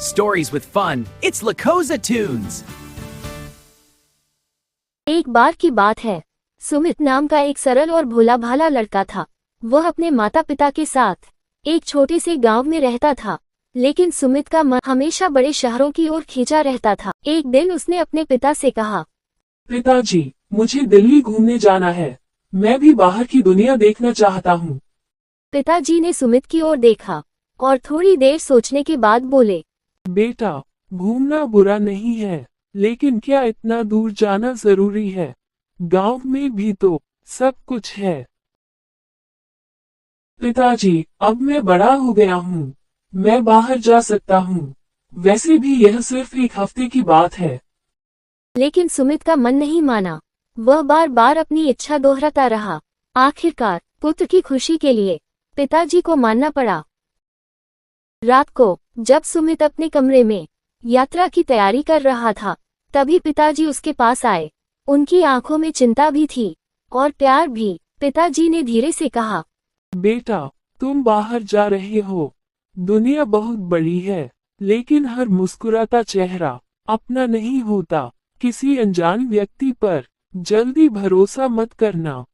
Stories with fun. It's Lakoza Tunes. एक बार की बात है, सुमित नाम का एक सरल और भोला भाला लड़का था। वह अपने माता पिता के साथ एक छोटे से गांव में रहता था, लेकिन सुमित का मन हमेशा बड़े शहरों की ओर खींचा रहता था। एक दिन उसने अपने पिता से कहा, पिताजी, मुझे दिल्ली घूमने जाना है। मैं भी बाहर की दुनिया देखना चाहता हूँ। पिताजी ने सुमित की ओर देखा और थोड़ी देर सोचने के बाद बोले, बेटा, घूमना बुरा नहीं है, लेकिन क्या इतना दूर जाना जरूरी है? गांव में भी तो सब कुछ है। पिताजी, अब मैं बड़ा हो गया हूँ, मैं बाहर जा सकता हूँ। वैसे भी यह सिर्फ एक हफ्ते की बात है। लेकिन सुमित का मन नहीं माना। वह बार बार अपनी इच्छा दोहराता रहा। आखिरकार पुत्र की खुशी के लिए पिताजी को मानना पड़ा। रात को जब सुमित अपने कमरे में यात्रा की तैयारी कर रहा था, तभी पिताजी उसके पास आए। उनकी आंखों में चिंता भी थी और प्यार भी। पिताजी ने धीरे से कहा, बेटा, तुम बाहर जा रहे हो। दुनिया बहुत बड़ी है, लेकिन हर मुस्कुराता चेहरा अपना नहीं होता। किसी अनजान व्यक्ति पर जल्दी भरोसा मत करना।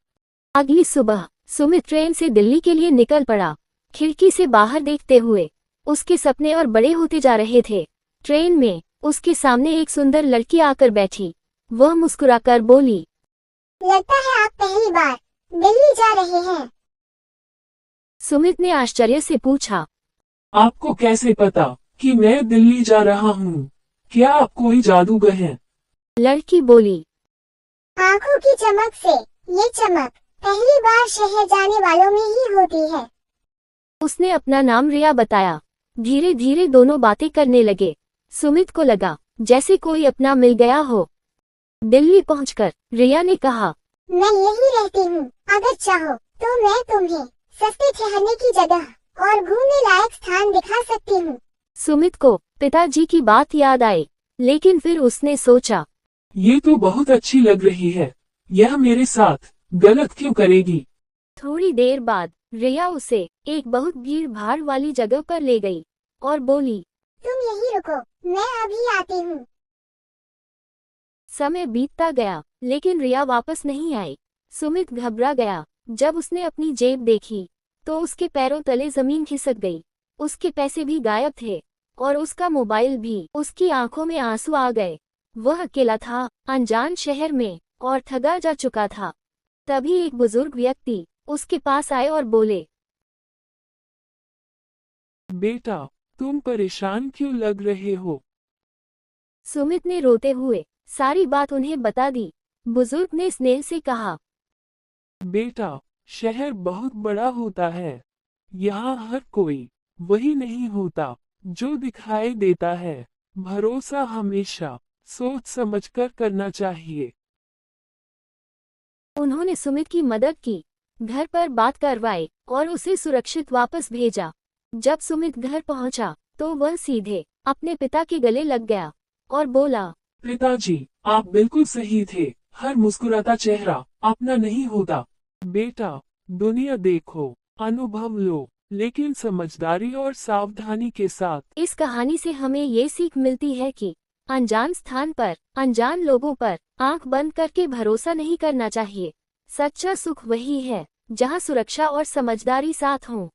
अगली सुबह सुमित ट्रेन से दिल्ली के लिए निकल पड़ा। खिड़की से बाहर देखते हुए उसके सपने और बड़े होते जा रहे थे। ट्रेन में उसके सामने एक सुंदर लड़की आकर बैठी। वह मुस्कुराकर बोली, लगता है आप पहली बार दिल्ली जा रहे हैं। सुमित ने आश्चर्य से पूछा, आपको कैसे पता कि मैं दिल्ली जा रहा हूँ? क्या आप कोई जादूगर हैं? लड़की बोली, आंखों की चमक से ये चमक पहली बार शहर जाने वालों में ही होती है। उसने अपना नाम रिया बताया। धीरे धीरे दोनों बातें करने लगे। सुमित को लगा जैसे कोई अपना मिल गया हो। दिल्ली पहुंचकर रिया ने कहा, मैं यही रहती हूँ, अगर चाहो तो मैं तुम्हें सस्ते ठहरने की जगह और घूमने लायक स्थान दिखा सकती हूँ। सुमित को पिताजी की बात याद आई, लेकिन फिर उसने सोचा, ये तो बहुत अच्छी लग रही है। यह मेरे साथ गलत क्यों करेगी? थोड़ी देर बाद रिया उसे एक बहुत भीड़ भाड़ वाली जगह पर ले गई और बोली, तुम यही रुको, मैं अभी आती हूँ। समय बीतता गया, लेकिन रिया वापस नहीं आई। सुमित घबरा गया। जब उसने अपनी जेब देखी तो उसके पैरों तले जमीन खिसक गई। उसके पैसे भी गायब थे और उसका मोबाइल भी। उसकी आंखों में आंसू आ गए। वह अकेला था, अनजान शहर में, और ठगा जा चुका था। तभी एक बुजुर्ग व्यक्ति उसके पास आए और बोले, बेटा, तुम परेशान क्यों लग रहे हो? सुमित ने रोते हुए सारी बात उन्हें बता दी। बुजुर्ग ने स्नेह से कहा, बेटा, शहर बहुत बड़ा होता है। यहाँ हर कोई वही नहीं होता जो दिखाई देता है। भरोसा हमेशा सोच समझकर करना चाहिए। उन्होंने सुमित की मदद की, घर पर बात करवाई और उसे सुरक्षित वापस भेजा। जब सुमित घर पहुंचा तो वह सीधे अपने पिता के गले लग गया और बोला, पिताजी, आप बिल्कुल सही थे। हर मुस्कुराता चेहरा अपना नहीं होता। बेटा, दुनिया देखो, अनुभव लो, लेकिन समझदारी और सावधानी के साथ। इस कहानी से हमें ये सीख मिलती है कि अनजान स्थान पर, अनजान लोगों पर आंख बंद करके भरोसा नहीं करना चाहिए। सच्चा सुख वही है जहां सुरक्षा और समझदारी साथ हों।